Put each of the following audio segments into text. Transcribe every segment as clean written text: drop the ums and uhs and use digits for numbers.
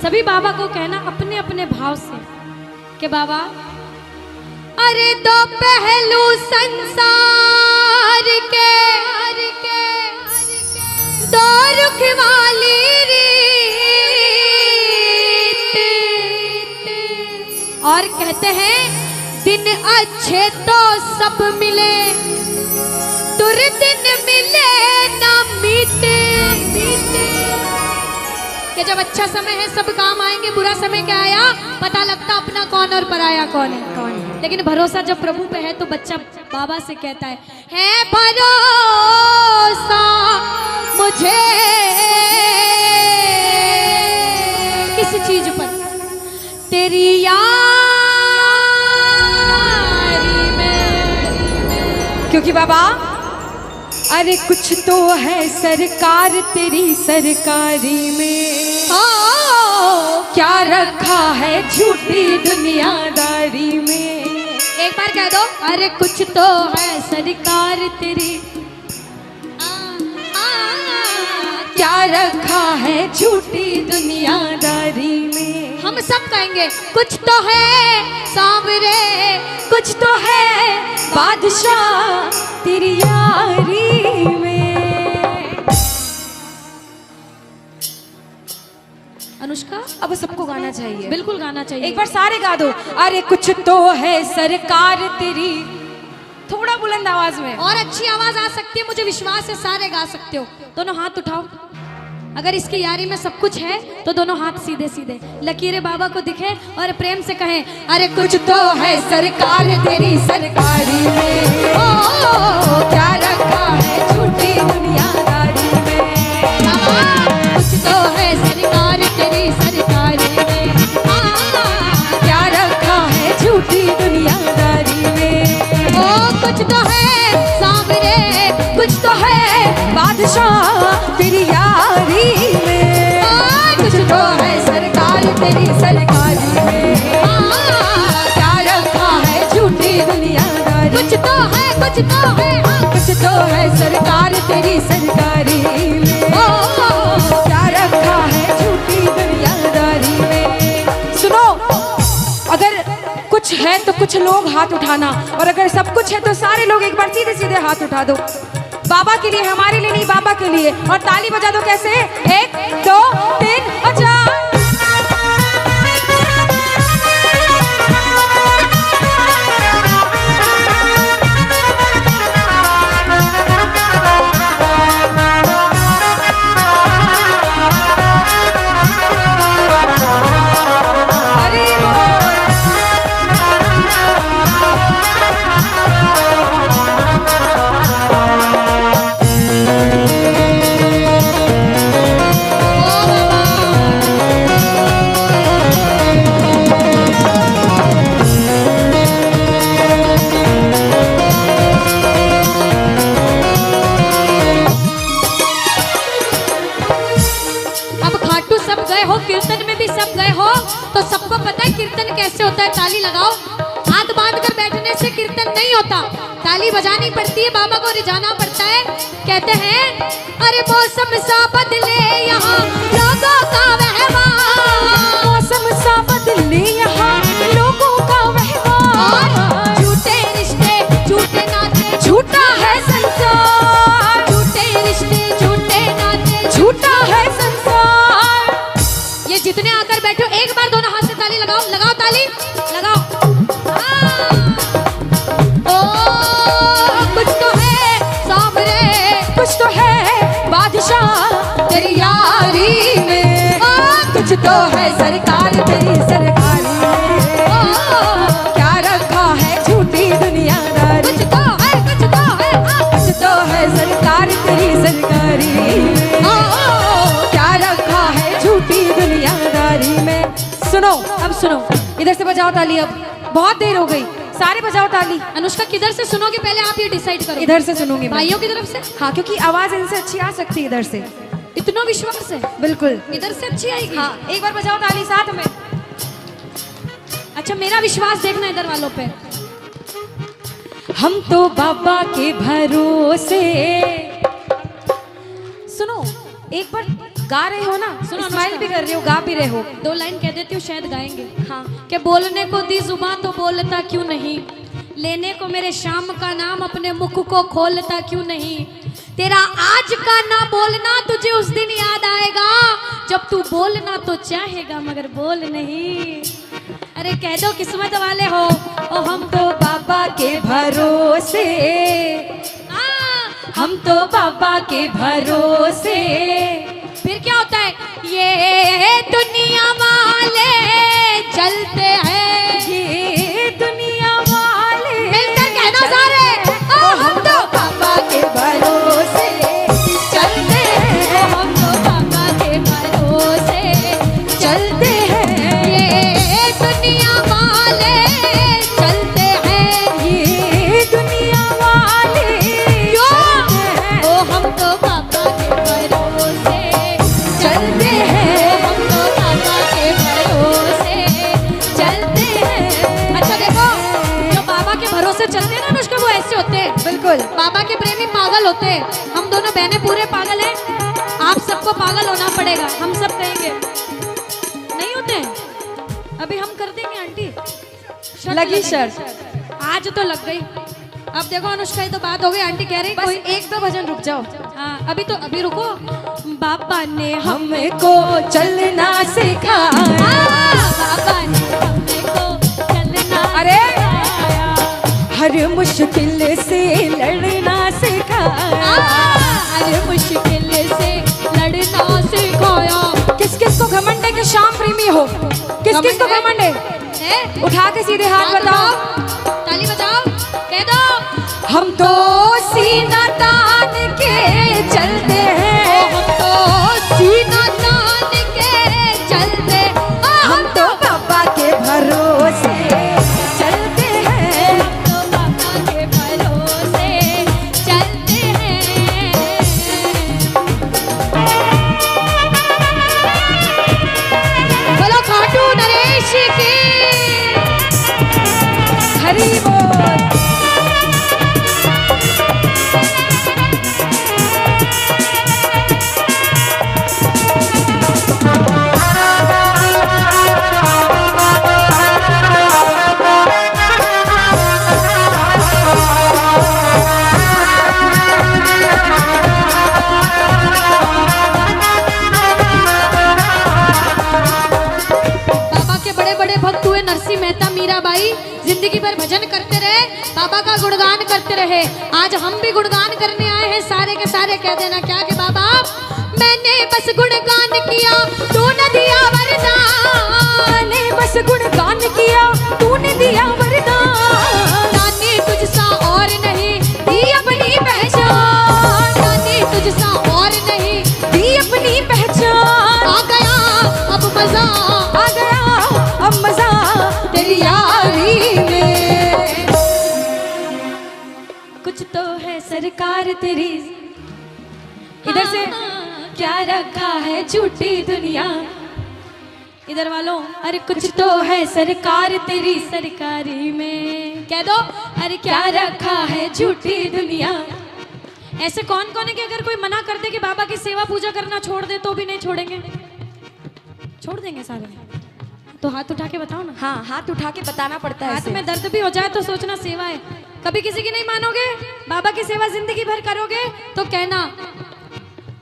सभी बाबा को कहना अपने अपने भाव से कि बाबा, अरे दो पहलू संसार के दो रुख वाली रीत, और कहते हैं दिन अच्छे तो सब मिले, दुर्दिन मिले ना मीते। कि जब अच्छा समय है सब काम आएंगे, बुरा समय क्या आया पता लगता अपना कौन और पराया कौन है। लेकिन भरोसा जब प्रभु पे है तो बच्चा बाबा से कहता है भरोसा मुझे किस चीज पर, तेरी यारी में। क्योंकि बाबा अरे कुछ तो है सरकार तेरी सरकारी में, क्या रखा है झूठी दुनियादारी में। एक बार कह दो, अरे कुछ तो है सरकार तेरी, क्या रखा है झूठी दुनियादारी में। हम सब कहेंगे कुछ तो है सांवरे, कुछ तो है बादशाह तेरी यारी में। अनुष्का अब सबको गाना चाहिए, बिल्कुल गाना चाहिए। एक बार सारे गा दो। अरे कुछ तो है सरकार तेरी, थोड़ा बुलंद आवाज में। और अच्छी आवाज आ सकती है, मुझे विश्वास है सारे गा सकते हो। दोनों हाथ उठाओ, अगर इसकी यारी में सब कुछ है तो दोनों हाथ सीधे सीधे लकीरें बाबा को दिखे और प्रेम से कहें, अरे कुछ तो है सरकार तेरी सरकारी में, ओ, क्या रखा है झूठी दुनियादारी में। कुछ तो है सरकार तेरी सरकारी में, क्या रखा है झूठी दुनियादारी में। ओ कुछ तो है सांवरे, कुछ तो है बादशाह तेरी यारी में, कुछ तो है सरकार तेरी सरकारी में, क्या रखा है झूठी दुनियादारी। कुछ तो है, कुछ तो है, कुछ तो है सरकार तेरी सरकारी में, क्या रखा है झूठी दुनियादारी में। सुनो, अगर कुछ है तो कुछ लोग हाथ उठाना, और अगर सब कुछ है तो सारे लोग एक बार सीधे सीधे हाथ उठा दो। बाबा के लिए, हमारे लिए नहीं, बाबा के लिए। और ताली बजा दो। कैसे? 1 2 3 बजा। कीर्तन में भी सब गए हो तो सबको पता है कीर्तन कैसे होता है। ताली लगाओ, हाथ बांध कर बैठने से कीर्तन नहीं होता, ताली बजानी पड़ती है, बाबा को रिझाना पड़ता है। कहते हैं अरे मौसम सा बदले यहाँ लोगों का व्यवहार, मौसम सा बदले यहाँ लोगों का व्यवहार, झूठे रिश्ते झूठे नाते झूठा है संसार, झूठे रिश्ते झूठे नाते झूठा है संसार। ये जितने आकर बैठो एक बार दोनों हाथ से ताली लगाओ, लगाओ ताली लगाओ। ओ कुछ तो है सांवरे, कुछ तो है बादशाह तेरी यारी में, कुछ तो है सरकार तेरी सरकारी में, क्या रखा है झूठी दुनियादारी। कुछ तो है, कुछ तो है, कुछ तो है सरकार तेरी सरकारी में, क्या रखा है झूठी दुनियादारी में। सुनो, अब सुनो, इधर से बजाओ ताली। अब बहुत देर हो गई, सारे बजाओ ताली। अनुष्का किधर से सुनोगे पहले आप ये डिसाइड करो। इधर से सुनूंगी भाइयों की तरफ से? हाँ, क्योंकि आवाज इनसे अच्छी आ सकती है इधर से। इतना विश्वास है? बिल्कुल, इधर से अच्छी आएगी। हाँ, एक बार बजाओ ताली साथ में। अच्छा, मेरा विश्वास देखना इधर वालों पे। हम तो बाबा के भरोसे। सुनो, एक बार गा रहे हो ना, सुनो, स्माइल भी कर रहे हो, गा भी रहे हो। 2 लाइन कह देती हूँ, शायद गाएंगे। हाँ। कि बोलने को दी जुबान तो बोलता क्यों नहीं, लेने को मेरे शाम का नाम अपने मुख को खोलता क्यों नहीं, तेरा आज का ना बोलना तुझे उस दिन याद आएगा जब तू बोलना तो चाहेगा मगर बोल नहीं। अरे कह दो किस्मत वाले हो। ओ हम तो बाबा के भरोसे, हम तो बाबा के भरोसे। फिर क्या होता है, ये दुनिया वाले चलते हैं, ये दुनिया वाले मिलकर कहना सारे, ओ हम तो बाबा के भरोसे चलते हैं, हम तो बाबा के भरोसे चलते हैं। ये दुनिया वाले चलते हैं, ये दुनिया वाले क्यों? ओ हम तो बाबा के भरोसे चलते हैं, हम तो बाबा के भरोसे चलते हैं। अच्छा देखो, जो बाबा के भरोसे चलते हैं ना अनुष्का, वो ऐसे होते हैं। बिल्कुल। बाबा के प्रेमी पागल होते हैं। हम दोनों बहनें पूरे पागल हैं। आप सबको पागल होना पड़ेगा, हम सब कहेंगे। नहीं होते हैं? अभी हम कर देंगे आंटी। शर्त लगी लगाएंगे। शर्त। आज तो लग गई। अब देखो अनुष्का, ये तो बात हो गई। आंटी कह रही बस कोई एक दो भजन रुक जाओ। हाँ, अभी रुको। बाबा ने हमको चलना सिखाया, बाबा ने हमको चलना अरे! सिखाया। हर मुश्किल से लड़ना सिखाया। हर मुश्किल से लड़ना सिखाया। किस किस को घमंड है कि शाम प्रेमी हो? किस किस को घमंड है? है? उठा के सीधे हाथ बताओ। ताली बजाओ, कह दो हम तो सीना तान के चलते हैं, हम तो सीना तान के चलते, हम तो बाबा के भरोसे चलते हैं, हम तो बाबा के भरोसे चलते हैं। बोलो खाटू नरेश की हरि बोल। बाबा के बड़े बड़े भक्त हुए नरसिंह मेहता, मीराबाई, जिंदगी भर भजन करते रहे, बाबा का गुणगान करते रहे। आज हम भी गुणगान करने आए हैं। सारे के सारे कह देना क्या कि बाबा मैंने बस गुणगान किया, तूने दिया वरदान, मैंने बस गुणगान किया, तूने दिया वरदान। जाने तुझसा और नहीं दी अपनी पहचान, जाने तुझसा और नहीं दी अपनी पहचान। आ गया अब मजा, आ गया अब मजा तेरी यारी में। कुछ तो है सरकार तेरी, इधर से क्या रखा है झूठी दुनिया। इधर वालों, अरे कुछ तो है सरकार तेरी सरकारी में, कह दो अरे क्या रखा है झूठी दुनिया। ऐसे कौन कौन है कि अगर कोई मना कर दे कि बाबा की सेवा पूजा करना छोड़ दे तो भी नहीं छोड़ेंगे? छोड़ देंगे सारे? तो हाथ उठा के बताओ ना। हाँ, हाथ उठा के बताना पड़ता है हाथ ऐसे। में दर्द भी हो जाए तो सोचना सेवा है। कभी किसी की नहीं मानोगे, बाबा की सेवा जिंदगी भर करोगे तो कहना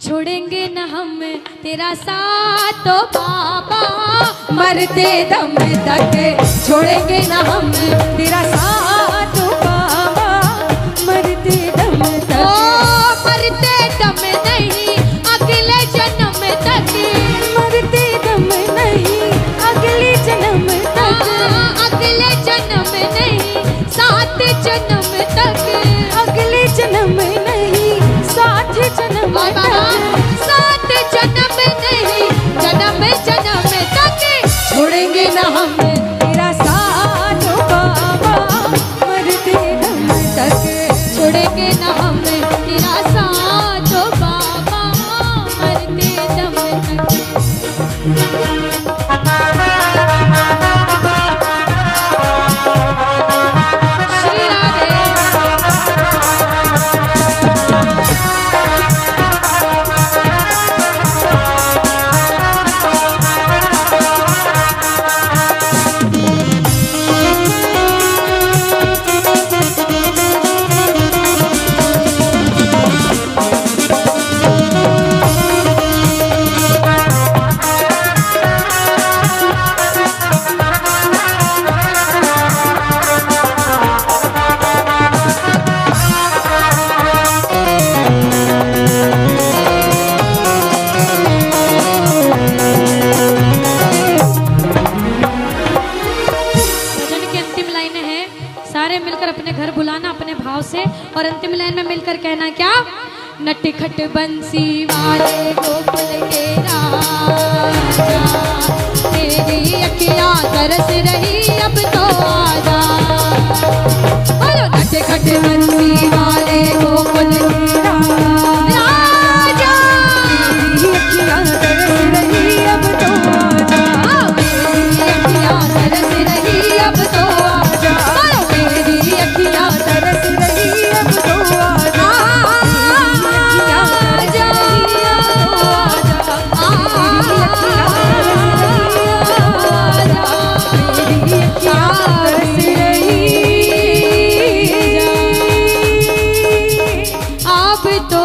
छोड़ेंगे न हम तेरा साथ तो बाबा, मरते दम तक छोड़ेंगे ना हम तेरा साथ बाबा, मरते दम ओ तक। मरते दम नहीं अगले जन्म तक, मरते दम नहीं अगले जन्म तक, अगले जन्म नहीं 7 जन्म तक, अगले जन्म नहीं 7 जन्म तक। 7 जन्म नहीं जन्म जन्म तक छोड़ेंगे ना हम तेरा साथ बाबा, मरते दम तक। छोड़ेंगे न हम तेरा साथ बाबा, मरते दम तक। श्री राधे। और अंतिम लाइन में मिलकर कहना क्या, नटखट बंसी वाले गोकुल के राजा, तेरी अखियाँ तरस रही अब तो आजा। बोलो नटखट बंसी वाले गोकुल के राजा, तेरी अखियाँ तरस रही अब तो आजा, मेरी अखियाँ तरस रही अब तो आजा, मेरी अखियाँ तरस रही अब तो आजा, अब तो